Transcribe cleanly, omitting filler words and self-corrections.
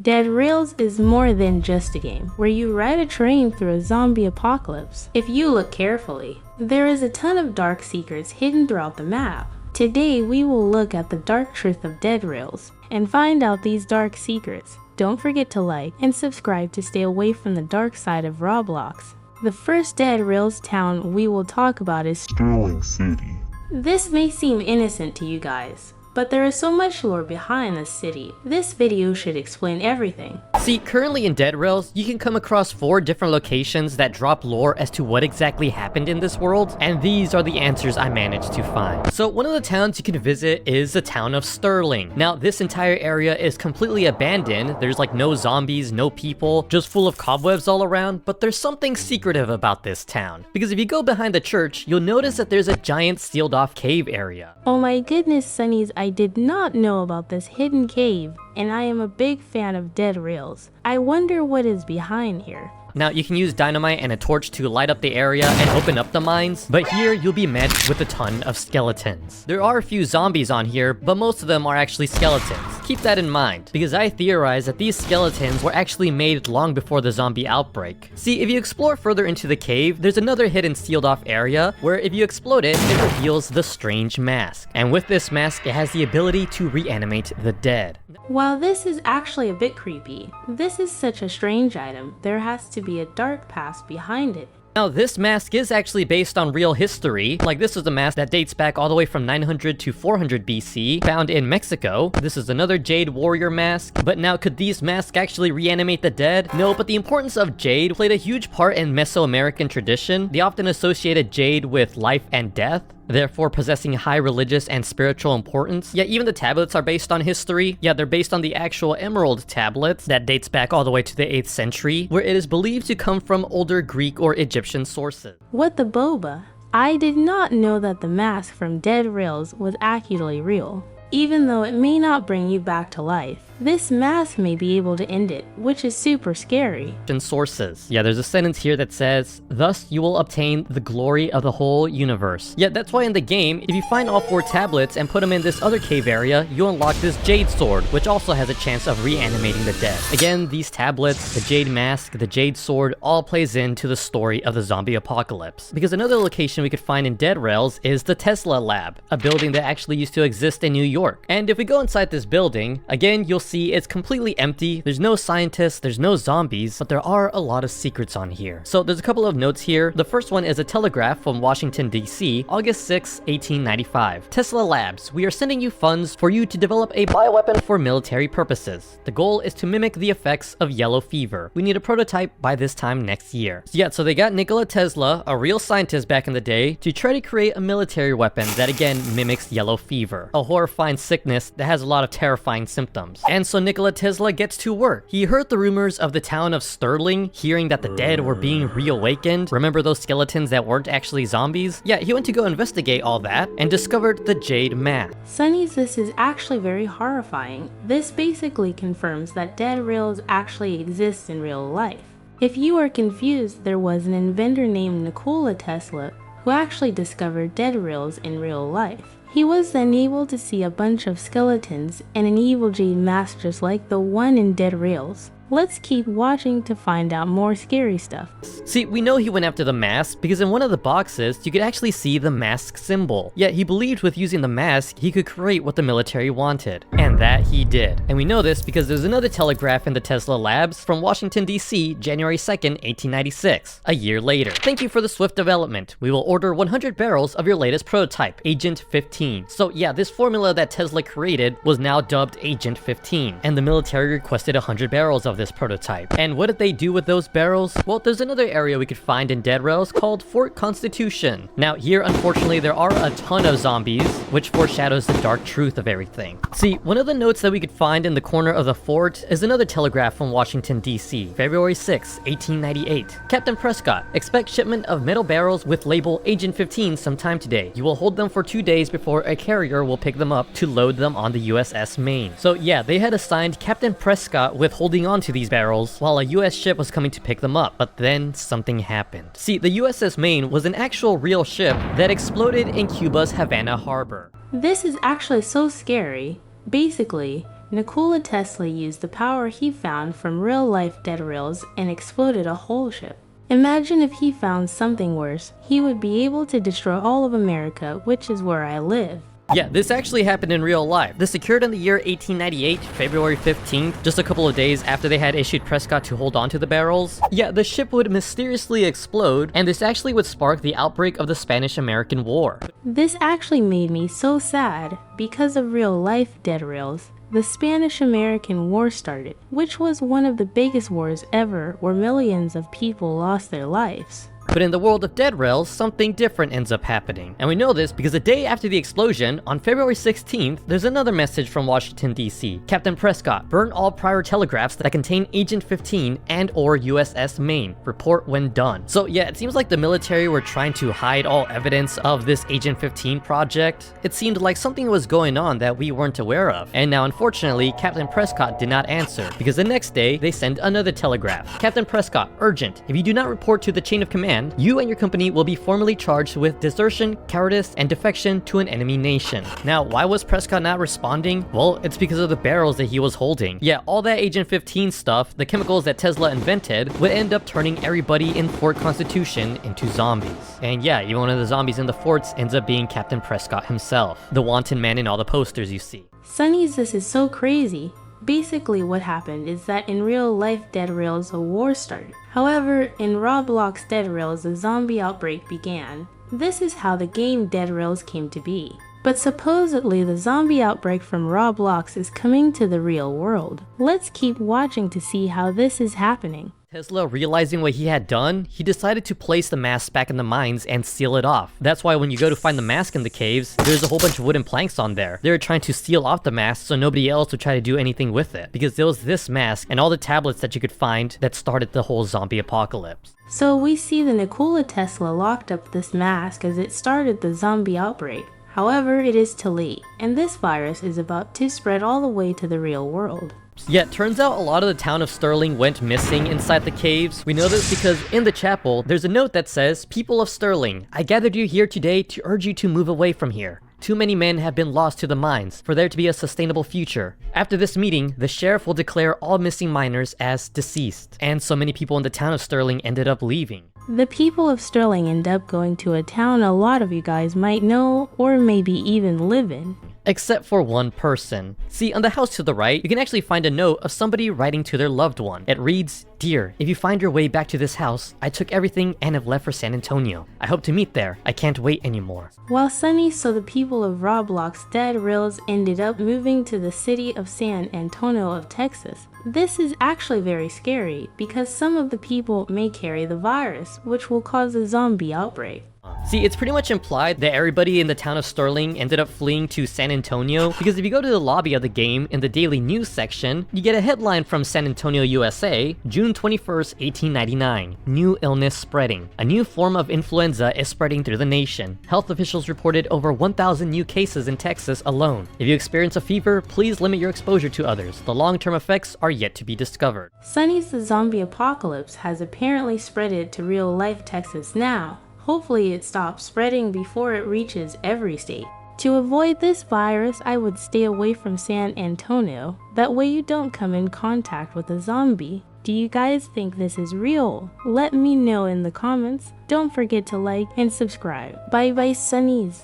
Dead Rails is more than just a game where you ride a train through a zombie apocalypse. If you look carefully, there is a ton of dark secrets hidden throughout the map. Today we will look at the dark truth of Dead Rails and find out these dark secrets. Don't forget to like and subscribe to stay away from the dark side of Roblox. The first Dead Rails town we will talk about is Sterling City. This may seem innocent to you guys, but there is so much lore behind this city. This video should explain everything. See, currently in Dead Rails, you can come across 4 different locations that drop lore as to what exactly happened in this world, and these are the answers I managed to find. So one of the towns you can visit is the town of Sterling. Now, this entire area is completely abandoned. There's like no zombies, no people, just full of cobwebs all around, but there's something secretive about this town. Because if you go behind the church, you'll notice that there's a giant sealed off cave area. Oh my goodness, Sunnies, I did not know about this hidden cave, and I am a big fan of Dead Rails. I wonder what is behind here. Now, you can use dynamite and a torch to light up the area and open up the mines, but here you'll be met with a ton of skeletons. There are a few zombies on here, but most of them are actually skeletons. Keep that in mind, because I theorize that these skeletons were actually made long before the zombie outbreak. See, if you explore further into the cave, there's another hidden sealed off area where if you explode it, it reveals the strange mask. And with this mask, it has the ability to reanimate the dead. While this is actually a bit creepy, this is such a strange item, there has to be a dark past behind it. Now, this mask is actually based on real history. Like, this is a mask that dates back all the way from 900 to 400 BC, found in Mexico. This is another jade warrior mask. But now, could these masks actually reanimate the dead? No, but the importance of jade played a huge part in Mesoamerican tradition. They often associated jade with life and death, therefore possessing high religious and spiritual importance. Yeah, even the tablets are based on history. Yeah, they're based on the actual emerald tablets that dates back all the way to the 8th century, where it is believed to come from older Greek or Egyptian sources. What the boba? I did not know that the mask from Dead Rails was actually real. Even though it may not bring you back to life, this mask may be able to end it, which is super scary. Sources. Yeah, there's a sentence here that says, "Thus you will obtain the glory of the whole universe." Yeah, that's why in the game, if you find all 4 tablets and put them in this other cave area, you unlock this jade sword, which also has a chance of reanimating the dead. Again, these tablets, the jade mask, the jade sword, all plays into the story of the zombie apocalypse. Because another location we could find in Dead Rails is the Tesla Lab, a building that actually used to exist in New York. And if we go inside this building, again, you'll see it's completely empty. There's no scientists, there's no zombies, but there are a lot of secrets on here. So there's a couple of notes here. The first one is a telegraph from Washington, D.C., August 6, 1895. Tesla Labs, we are sending you funds for you to develop a bioweapon for military purposes. The goal is to mimic the effects of yellow fever. We need a prototype by this time next year. So yeah, so they got Nikola Tesla, a real scientist back in the day, to try to create a military weapon that again mimics yellow fever, a horrifying sickness that has a lot of terrifying symptoms. And so Nikola Tesla gets to work. He heard the rumors of the town of Sterling, hearing that the dead were being reawakened. Remember those skeletons that weren't actually zombies? Yeah, he went to go investigate all that and discovered the jade mask. Sunnies, this is actually very horrifying. This basically confirms that Dead Rails actually exists in real life. If you are confused, there was an inventor named Nikola Tesla who actually discovered Dead Rails in real life. He was then able to see a bunch of skeletons and an evil jade mask just like the one in Dead Rails. Let's keep watching to find out more scary stuff. See, we know he went after the mask because in one of the boxes, you could actually see the mask symbol. Yet he believed with using the mask, he could create what the military wanted. And that he did. And we know this because there's another telegraph in the Tesla Labs from Washington, D.C., January 2nd, 1896, a year later. Thank you for the swift development. We will order 100 barrels of your latest prototype, Agent 15. So yeah, this formula that Tesla created was now dubbed Agent 15, and the military requested 100 barrels of this prototype. And what did they do with those barrels? Well, there's another area we could find in Dead Rails called Fort Constitution. Now here, unfortunately, there are a ton of zombies, which foreshadows the dark truth of everything. See, one of the notes that we could find in the corner of the fort is another telegraph from Washington, D.C., February 6, 1898. Captain Prescott, expect shipment of metal barrels with label Agent 15 sometime today. You will hold them for 2 days before a carrier will pick them up to load them on the USS Maine. So yeah, they had assigned Captain Prescott with holding on to these barrels while a US ship was coming to pick them up, but then something happened. See, the USS Maine was an actual real ship that exploded in Cuba's Havana harbor. This is actually so scary. Basically, Nikola Tesla used the power he found from real-life dead rails and exploded a whole ship. Imagine if he found something worse, he would be able to destroy all of America, which is where I live. Yeah, this actually happened in real life. This occurred in the year 1898, February 15th, just a couple of days after they had issued Prescott to hold on to the barrels. Yeah, the ship would mysteriously explode, and this actually would spark the outbreak of the Spanish-American War. This actually made me so sad. Because of real-life dead rails, the Spanish-American War started, which was one of the biggest wars ever where millions of people lost their lives. But in the world of dead rails, something different ends up happening. And we know this because a day after the explosion, on February 16th, there's another message from Washington, D.C. Captain Prescott, burn all prior telegraphs that contain Agent 15 and or USS Maine. Report when done. So yeah, it seems like the military were trying to hide all evidence of this Agent 15 project. It seemed like something was going on that we weren't aware of. And now unfortunately, Captain Prescott did not answer because the next day, they send another telegraph. Captain Prescott, urgent. If you do not report to the chain of command, you and your company will be formally charged with desertion, cowardice, and defection to an enemy nation. Now, why was Prescott not responding? Well, it's because of the barrels that he was holding. Yeah, all that Agent 15 stuff, the chemicals that Tesla invented, would end up turning everybody in Fort Constitution into zombies. And yeah, even one of the zombies in the forts ends up being Captain Prescott himself, the wanted man in all the posters you see. Sunny's, this is so crazy. Basically what happened is that in real life dead rails a war started. However, in Roblox Dead Rails a zombie outbreak began. This is how the game Dead Rails came to be. But supposedly the zombie outbreak from Roblox is coming to the real world. Let's keep watching to see how this is happening. Tesla, realizing what he had done, he decided to place the mask back in the mines and seal it off. That's why when you go to find the mask in the caves, there's a whole bunch of wooden planks on there. They were trying to seal off the mask so nobody else would try to do anything with it. Because there was this mask and all the tablets that you could find that started the whole zombie apocalypse. So we see the Nikola Tesla locked up this mask as it started the zombie outbreak. However, it is too late, and this virus is about to spread all the way to the real world. Yeah, it turns out a lot of the town of Sterling went missing inside the caves. We know this because in the chapel, there's a note that says, "People of Sterling, I gathered you here today to urge you to move away from here. Too many men have been lost to the mines for there to be a sustainable future. After this meeting, the sheriff will declare all missing miners as deceased." And so many people in the town of Sterling ended up leaving. The people of Sterling end up going to a town a lot of you guys might know or maybe even live in. Except for one person. See, on the house to the right, you can actually find a note of somebody writing to their loved one. It reads, "Dear, if you find your way back to this house, I took everything and have left for San Antonio. I hope to meet there. I can't wait anymore." While Sunny saw the people of Roblox Dead Rails ended up moving to the city of San Antonio of Texas. This is actually very scary because some of the people may carry the virus, which will cause a zombie outbreak. See, it's pretty much implied that everybody in the town of Sterling ended up fleeing to San Antonio, because if you go to the lobby of the game in the daily news section, you get a headline from San Antonio, USA, June 21st, 1899. New illness spreading. A new form of influenza is spreading through the nation. Health officials reported over 1,000 new cases in Texas alone. If you experience a fever, please limit your exposure to others. The long-term effects are yet to be discovered. Sunny's the zombie apocalypse has apparently spreaded to real-life Texas now. Hopefully it stops spreading before it reaches every state. To avoid this virus, I would stay away from San Antonio. That way you don't come in contact with a zombie. Do you guys think this is real? Let me know in the comments. Don't forget to like and subscribe. Bye bye Sunnies.